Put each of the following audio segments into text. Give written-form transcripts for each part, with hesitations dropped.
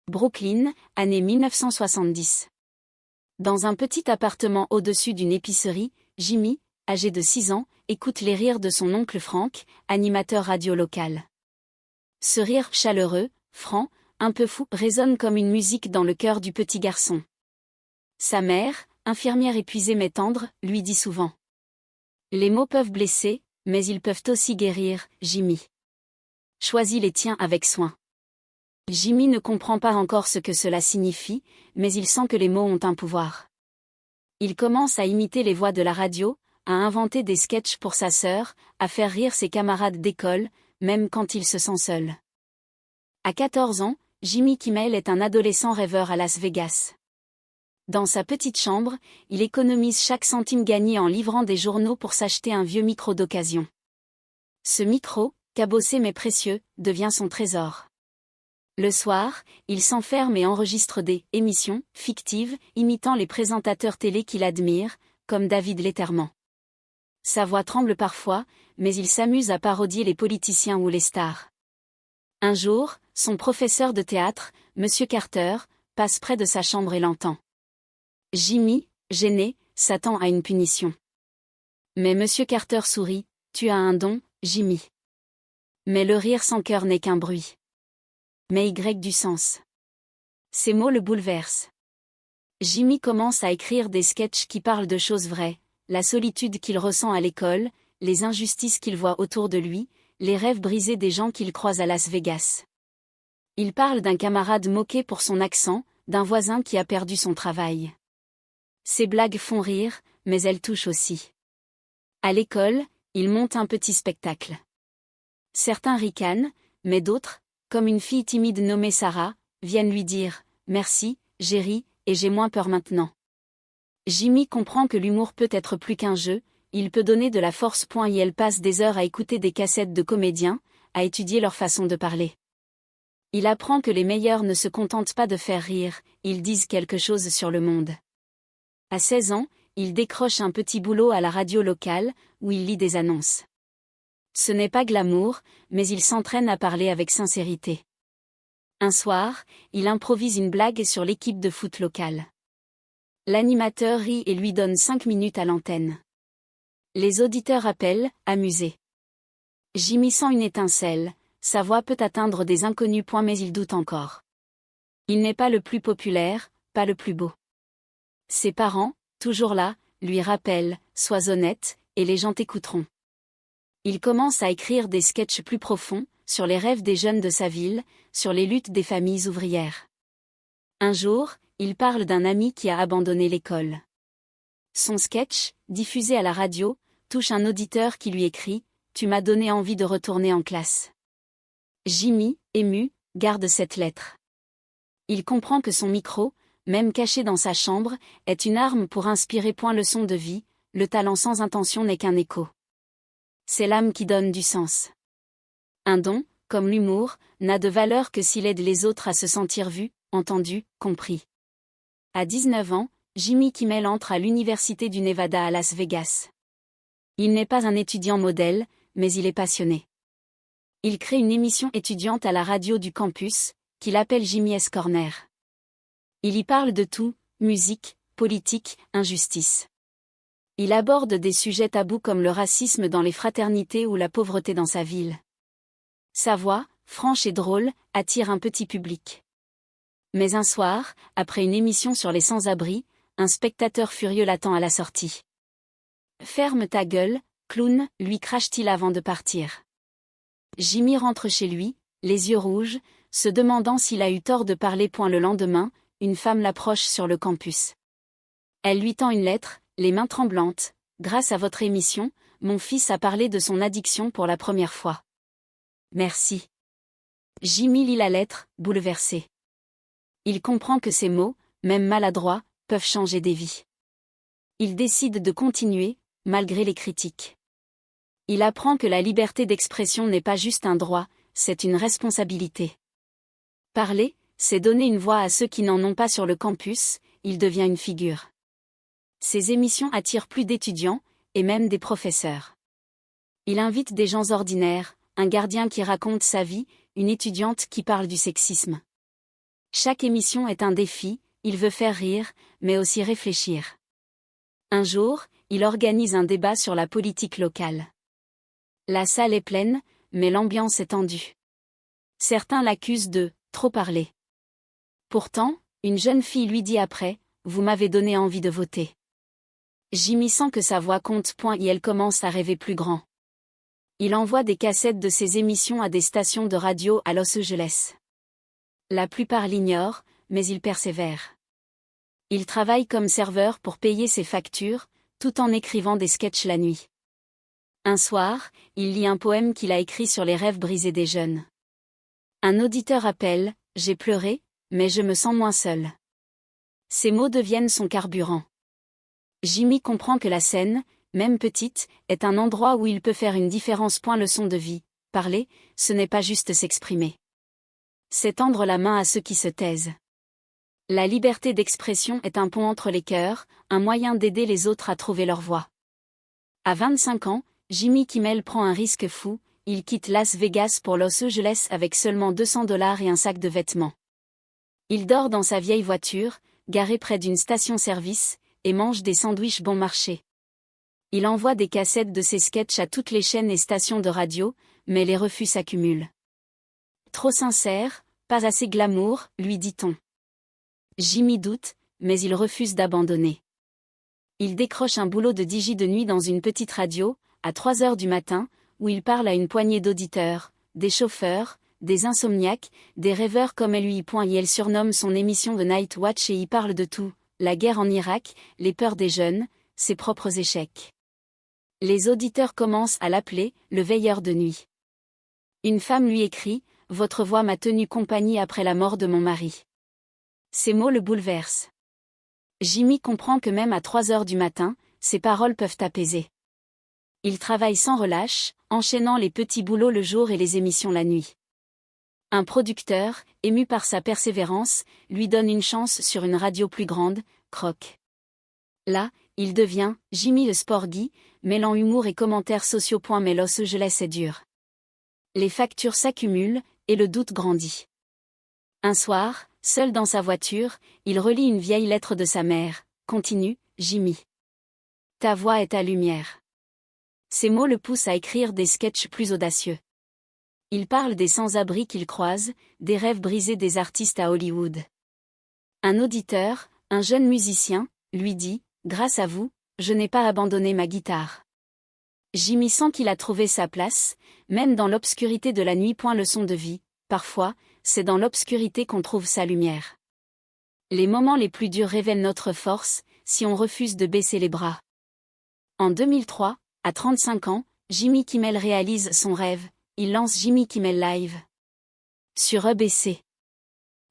Brooklyn, année 1970. Dans un petit appartement au-dessus d'une épicerie, Jimmy, âgé de 6 ans, écoute les rires de son oncle Frank, animateur radio local. Ce rire chaleureux, franc, un peu fou, résonne comme une musique dans le cœur du petit garçon. Sa mère, infirmière épuisée mais tendre, lui dit souvent: les mots peuvent blesser, mais ils peuvent aussi guérir, Jimmy. Choisis les tiens avec soin. Jimmy ne comprend pas encore ce que cela signifie, mais il sent que les mots ont un pouvoir. Il commence à imiter les voix de la radio, à inventer des sketchs pour sa sœur, à faire rire ses camarades d'école, même quand il se sent seul. À 14 ans, Jimmy Kimmel est un adolescent rêveur à Las Vegas. Dans sa petite chambre, il économise chaque centime gagné en livrant des journaux pour s'acheter un vieux micro d'occasion. Ce micro, cabossé mais précieux, devient son trésor. Le soir, il s'enferme et enregistre des émissions fictives imitant les présentateurs télé qu'il admire, comme David Letterman. Sa voix tremble parfois, mais il s'amuse à parodier les politiciens ou les stars. Un jour, son professeur de théâtre, Monsieur Carter, passe près de sa chambre et l'entend. Jimmy, gêné, s'attend à une punition. Mais Monsieur Carter sourit: tu as un don, Jimmy. Mais le rire sans cœur n'est qu'un bruit. Mais du sens. Ces mots le bouleversent. Jimmy commence à écrire des sketchs qui parlent de choses vraies, la solitude qu'il ressent à l'école, les injustices qu'il voit autour de lui, les rêves brisés des gens qu'il croise à Las Vegas. Il parle d'un camarade moqué pour son accent, d'un voisin qui a perdu son travail. Ces blagues font rire, mais elles touchent aussi. À l'école, il monte un petit spectacle. Certains ricanent, mais d'autres, comme une fille timide nommée Sarah, viennent lui dire « Merci, j'ai ri, et j'ai moins peur maintenant ». Jimmy comprend que l'humour peut être plus qu'un jeu, il peut donner de la force. Et elle passe des heures à écouter des cassettes de comédiens, à étudier leur façon de parler. Il apprend que les meilleurs ne se contentent pas de faire rire, ils disent quelque chose sur le monde. À 16 ans, il décroche un petit boulot à la radio locale, où il lit des annonces. Ce n'est pas glamour, mais il s'entraîne à parler avec sincérité. Un soir, il improvise une blague sur l'équipe de foot locale. L'animateur rit et lui donne 5 minutes à l'antenne. Les auditeurs appellent, amusés. Jimmy sent une étincelle, sa voix peut atteindre des inconnus. Mais il doute encore. Il n'est pas le plus populaire, pas le plus beau. Ses parents, toujours là, lui rappellent: sois honnête, et les gens t'écouteront. Il commence à écrire des sketchs plus profonds, sur les rêves des jeunes de sa ville, sur les luttes des familles ouvrières. Un jour, il parle d'un ami qui a abandonné l'école. Son sketch, diffusé à la radio, touche un auditeur qui lui écrit: tu m'as donné envie de retourner en classe. Jimmy, ému, garde cette lettre. Il comprend que son micro, même caché dans sa chambre, est une arme pour inspirer. Leçon de vie, le talent sans intention n'est qu'un écho. C'est l'âme qui donne du sens. Un don, comme l'humour, n'a de valeur que s'il aide les autres à se sentir vus, entendus, compris. À 19 ans, Jimmy Kimmel entre à l'université du Nevada à Las Vegas. Il n'est pas un étudiant modèle, mais il est passionné. Il crée une émission étudiante à la radio du campus, qu'il appelle Jimmy's Corner. Il y parle de tout: musique, politique, injustice. Il aborde des sujets tabous comme le racisme dans les fraternités ou la pauvreté dans sa ville. Sa voix, franche et drôle, attire un petit public. Mais un soir, après une émission sur les sans-abri, un spectateur furieux l'attend à la sortie. « Ferme ta gueule, clown », lui crache-t-il avant de partir. Jimmy rentre chez lui, les yeux rouges, se demandant s'il a eu tort de parler. Le lendemain, une femme l'approche sur le campus. Elle lui tend une lettre, les mains tremblantes: « Grâce à votre émission, mon fils a parlé de son addiction pour la première fois. » Merci. Jimmy lit la lettre, bouleversé. Il comprend que ces mots, même maladroits, peuvent changer des vies. Il décide de continuer, malgré les critiques. Il apprend que la liberté d'expression n'est pas juste un droit, c'est une responsabilité. Parler, c'est donner une voix à ceux qui n'en ont pas sur le campus, il devient une figure. Ses émissions attirent plus d'étudiants, et même des professeurs. Il invite des gens ordinaires, un gardien qui raconte sa vie, une étudiante qui parle du sexisme. Chaque émission est un défi, il veut faire rire, mais aussi réfléchir. Un jour, il organise un débat sur la politique locale. La salle est pleine, mais l'ambiance est tendue. Certains l'accusent de « trop parler ». Pourtant, une jeune fille lui dit après « Vous m'avez donné envie de voter ». Jimmy sent que sa voix compte. Et elle commence à rêver plus grand. Il envoie des cassettes de ses émissions à des stations de radio à Los Angeles. La plupart l'ignorent, mais il persévère. Il travaille comme serveur pour payer ses factures, tout en écrivant des sketchs la nuit. Un soir, il lit un poème qu'il a écrit sur les rêves brisés des jeunes. Un auditeur appelle « J'ai pleuré, mais je me sens moins seul ». Ces mots deviennent son carburant. Jimmy comprend que la scène, même petite, est un endroit où il peut faire une différence. Leçon de vie, parler, ce n'est pas juste s'exprimer. C'est tendre la main à ceux qui se taisent. La liberté d'expression est un pont entre les cœurs, un moyen d'aider les autres à trouver leur voie. À 25 ans, Jimmy Kimmel prend un risque fou, il quitte Las Vegas pour Los Angeles avec seulement $200 et un sac de vêtements. Il dort dans sa vieille voiture, garée près d'une station-service, et mange des sandwichs bon marché. Il envoie des cassettes de ses sketchs à toutes les chaînes et stations de radio, mais les refus s'accumulent. Trop sincère, pas assez glamour, lui dit-on. Jimmy doute, mais il refuse d'abandonner. Il décroche un boulot de DJ de nuit dans une petite radio, à 3 heures du matin, où il parle à une poignée d'auditeurs, des chauffeurs, des insomniaques, des rêveurs comme lui. Et elle surnomme son émission The Night Watch et y parle de tout, la guerre en Irak, les peurs des jeunes, ses propres échecs. Les auditeurs commencent à l'appeler « le veilleur de nuit ». Une femme lui écrit « Votre voix m'a tenu compagnie après la mort de mon mari ». Ces mots le bouleversent. Jimmy comprend que même à 3 heures du matin, ses paroles peuvent apaiser. Il travaille sans relâche, enchaînant les petits boulots le jour et les émissions la nuit. Un producteur, ému par sa persévérance, lui donne une chance sur une radio plus grande, Croc. Là, il devient Jimmy le Sporgy, mêlant humour et commentaires sociaux. Mais Los Angeles est dur. Les factures s'accumulent, et le doute grandit. Un soir, seul dans sa voiture, il relit une vieille lettre de sa mère. Continue, Jimmy. Ta voix est ta lumière. Ces mots le poussent à écrire des sketchs plus audacieux. Il parle des sans-abri qu'il croise, des rêves brisés des artistes à Hollywood. Un auditeur, un jeune musicien, lui dit « Grâce à vous, je n'ai pas abandonné ma guitare ». Jimmy sent qu'il a trouvé sa place, même dans l'obscurité de la nuit. Leçon de vie, parfois, c'est dans l'obscurité qu'on trouve sa lumière. Les moments les plus durs révèlent notre force, si on refuse de baisser les bras. En 2003, à 35 ans, Jimmy Kimmel réalise son rêve, il lance Jimmy Kimmel Live. Sur EBC.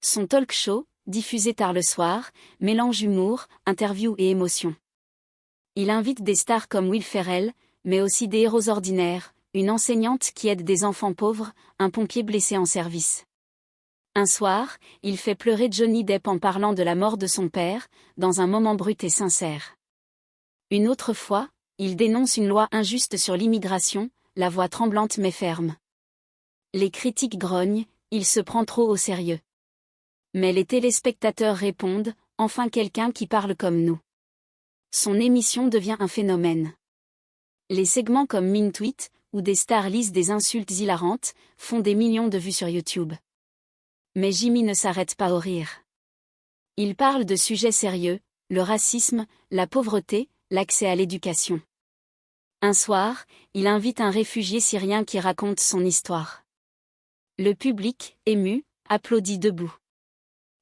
Son talk show, diffusé tard le soir, mélange humour, interview et émotion. Il invite des stars comme Will Ferrell, mais aussi des héros ordinaires, une enseignante qui aide des enfants pauvres, un pompier blessé en service. Un soir, il fait pleurer Johnny Depp en parlant de la mort de son père, dans un moment brut et sincère. Une autre fois, il dénonce une loi injuste sur l'immigration, la voix tremblante mais ferme. Les critiques grognent, il se prend trop au sérieux. Mais les téléspectateurs répondent, enfin quelqu'un qui parle comme nous. Son émission devient un phénomène. Les segments comme Mean Tweet, où des stars lisent des insultes hilarantes, font des millions de vues sur YouTube. Mais Jimmy ne s'arrête pas au rire. Il parle de sujets sérieux, le racisme, la pauvreté, l'accès à l'éducation. Un soir, il invite un réfugié syrien qui raconte son histoire. Le public, ému, applaudit debout.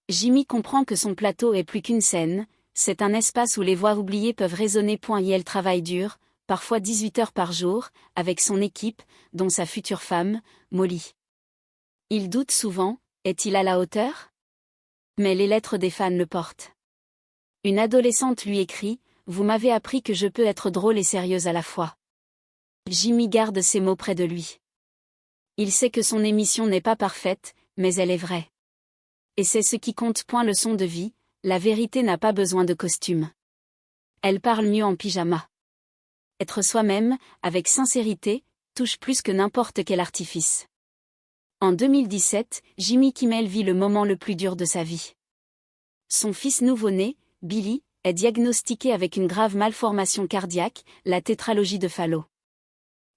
Jimmy comprend que son plateau est plus qu'une scène, c'est un espace où les voix oubliées peuvent résonner. Et elle travaille dur, parfois 18 heures par jour, avec son équipe, dont sa future femme, Molly. Il doute souvent, est-il à la hauteur? Mais les lettres des fans le portent. Une adolescente lui écrit « Vous m'avez appris que je peux être drôle et sérieuse à la fois ». Jimmy garde ces mots près de lui. Il sait que son émission n'est pas parfaite, mais elle est vraie. Et c'est ce qui compte. Leçon de vie, la vérité n'a pas besoin de costume. Elle parle mieux en pyjama. Être soi-même, avec sincérité, touche plus que n'importe quel artifice. En 2017, Jimmy Kimmel vit le moment le plus dur de sa vie. Son fils nouveau-né, Billy, est diagnostiqué avec une grave malformation cardiaque, la tétralogie de Fallot.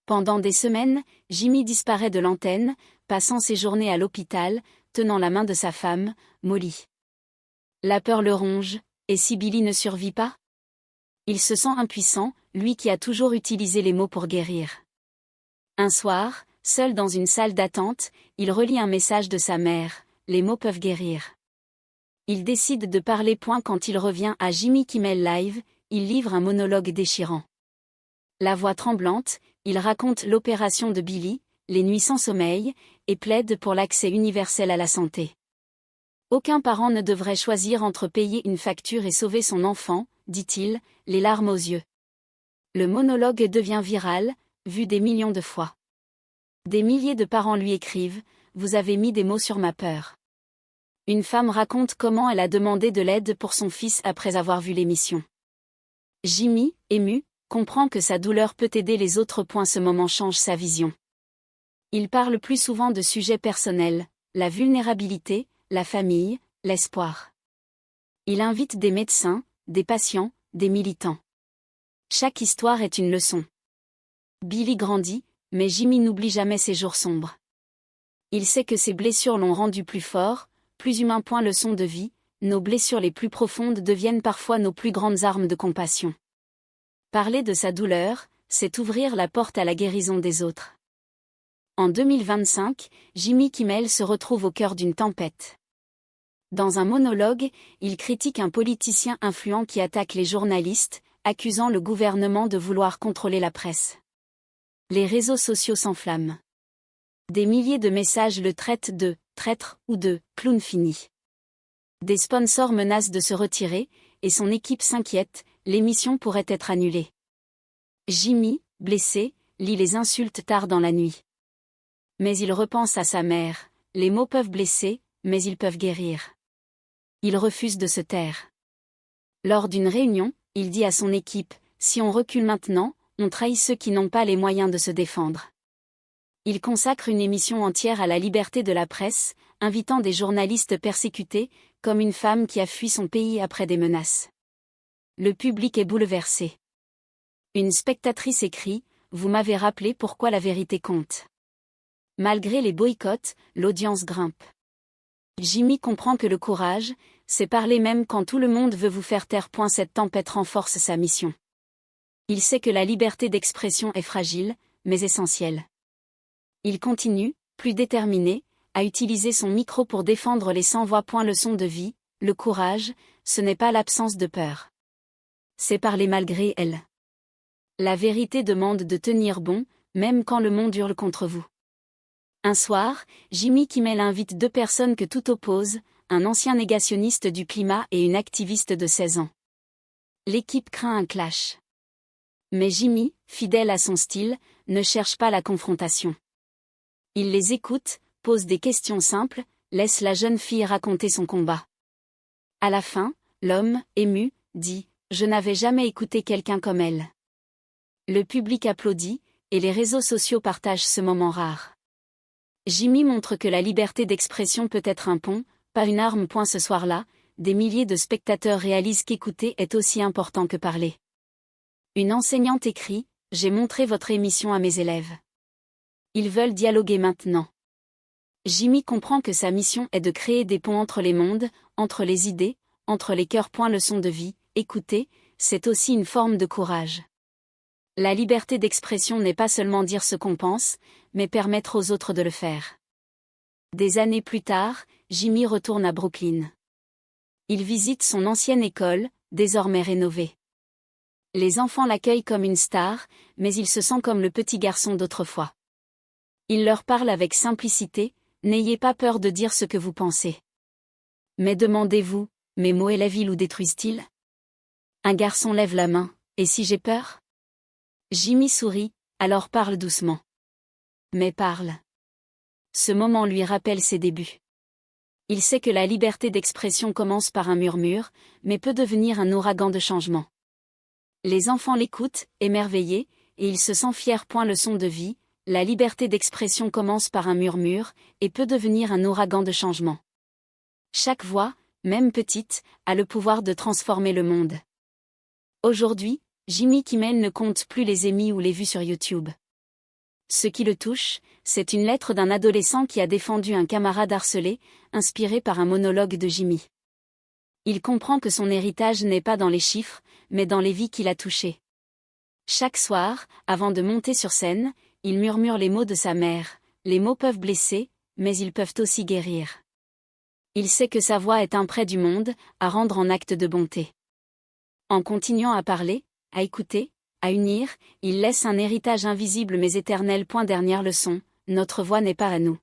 Pendant des semaines, Jimmy disparaît de l'antenne, passant ses journées à l'hôpital, tenant la main de sa femme, Molly. La peur le ronge, et si Billy ne survit pas? Il se sent impuissant, lui qui a toujours utilisé les mots pour guérir. Un soir, seul dans une salle d'attente, il relit un message de sa mère, « Les mots peuvent guérir ». Il décide de parler. Quand il revient à Jimmy Kimmel Live, il livre un monologue déchirant. La voix tremblante, il raconte l'opération de Billy, les nuits sans sommeil, et plaide pour l'accès universel à la santé. Aucun parent ne devrait choisir entre payer une facture et sauver son enfant, dit-il, les larmes aux yeux. Le monologue devient viral, vu des millions de fois. Des milliers de parents lui écrivent « Vous avez mis des mots sur ma peur ». Une femme raconte comment elle a demandé de l'aide pour son fils après avoir vu l'émission. Jimmy, ému, comprend que sa douleur peut aider les autres. Ce moment change sa vision. Il parle plus souvent de sujets personnels, la vulnérabilité, la famille, l'espoir. Il invite des médecins, des patients, des militants. Chaque histoire est une leçon. Billy grandit, mais Jimmy n'oublie jamais ses jours sombres. Il sait que ses blessures l'ont rendu plus fort, plus humain. Leçon de vie, nos blessures les plus profondes deviennent parfois nos plus grandes armes de compassion. Parler de sa douleur, c'est ouvrir la porte à la guérison des autres. En 2025, Jimmy Kimmel se retrouve au cœur d'une tempête. Dans un monologue, il critique un politicien influent qui attaque les journalistes, accusant le gouvernement de vouloir contrôler la presse. Les réseaux sociaux s'enflamment. Des milliers de messages le traitent de « traître » ou de « clown fini ». Des sponsors menacent de se retirer, et son équipe s'inquiète, l'émission pourrait être annulée. Jimmy, blessé, lit les insultes tard dans la nuit. Mais il repense à sa mère, les mots peuvent blesser, mais ils peuvent guérir. Il refuse de se taire. Lors d'une réunion, il dit à son équipe, si on recule maintenant, on trahit ceux qui n'ont pas les moyens de se défendre. Il consacre une émission entière à la liberté de la presse, invitant des journalistes persécutés, comme une femme qui a fui son pays après des menaces. Le public est bouleversé. Une spectatrice écrit, « Vous m'avez rappelé pourquoi la vérité compte ». Malgré les boycotts, l'audience grimpe. Jimmy comprend que le courage, c'est parler même quand tout le monde veut vous faire taire. Cette tempête renforce sa mission. Il sait que la liberté d'expression est fragile, mais essentielle. Il continue, plus déterminé, à utiliser son micro pour défendre les sans-voix. Leçon de vie, le courage, ce n'est pas l'absence de peur. C'est parler malgré elle. La vérité demande de tenir bon, même quand le monde hurle contre vous. Un soir, Jimmy Kimmel invite deux personnes que tout oppose, un ancien négationniste du climat et une activiste de 16 ans. L'équipe craint un clash. Mais Jimmy, fidèle à son style, ne cherche pas la confrontation. Il les écoute, pose des questions simples, laisse la jeune fille raconter son combat. À la fin, l'homme, ému, dit « Je n'avais jamais écouté quelqu'un comme elle ». Le public applaudit, et les réseaux sociaux partagent ce moment rare. Jimmy montre que la liberté d'expression peut être un pont, pas une arme. Ce soir-là, des milliers de spectateurs réalisent qu'écouter est aussi important que parler. Une enseignante écrit « J'ai montré votre émission à mes élèves. Ils veulent dialoguer maintenant ». Jimmy comprend que sa mission est de créer des ponts entre les mondes, entre les idées, entre les cœurs. Leçon de vie, écouter, c'est aussi une forme de courage. La liberté d'expression n'est pas seulement dire ce qu'on pense, mais permettre aux autres de le faire. Des années plus tard, Jimmy retourne à Brooklyn. Il visite son ancienne école, désormais rénovée. Les enfants l'accueillent comme une star, mais il se sent comme le petit garçon d'autrefois. Il leur parle avec simplicité, « N'ayez pas peur de dire ce que vous pensez. » Mais demandez-vous, mes mots élèvent-ils ou détruisent-ils? Un garçon lève la main, « Et si j'ai peur ?» Jimmy sourit, alors parle doucement. Mais parle. Ce moment lui rappelle ses débuts. Il sait que la liberté d'expression commence par un murmure, mais peut devenir un ouragan de changement. Les enfants l'écoutent, émerveillés, et il se sent fier. Leçon de vie, la liberté d'expression commence par un murmure, et peut devenir un ouragan de changement. Chaque voix, même petite, a le pouvoir de transformer le monde. Aujourd'hui, Jimmy Kimmel ne compte plus les émis ou les vues sur YouTube. Ce qui le touche, c'est une lettre d'un adolescent qui a défendu un camarade harcelé, inspiré par un monologue de Jimmy. Il comprend que son héritage n'est pas dans les chiffres, mais dans les vies qu'il a touchées. Chaque soir, avant de monter sur scène, il murmure les mots de sa mère. Les mots peuvent blesser, mais ils peuvent aussi guérir. Il sait que sa voix est un prêt du monde, à rendre en acte de bonté. En continuant à parler, à écouter, à unir, il laisse un héritage invisible mais éternel. Dernière leçon, notre voix n'est pas à nous.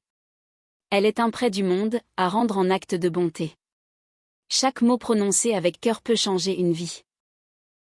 Elle est un prêt du monde, à rendre en acte de bonté. Chaque mot prononcé avec cœur peut changer une vie.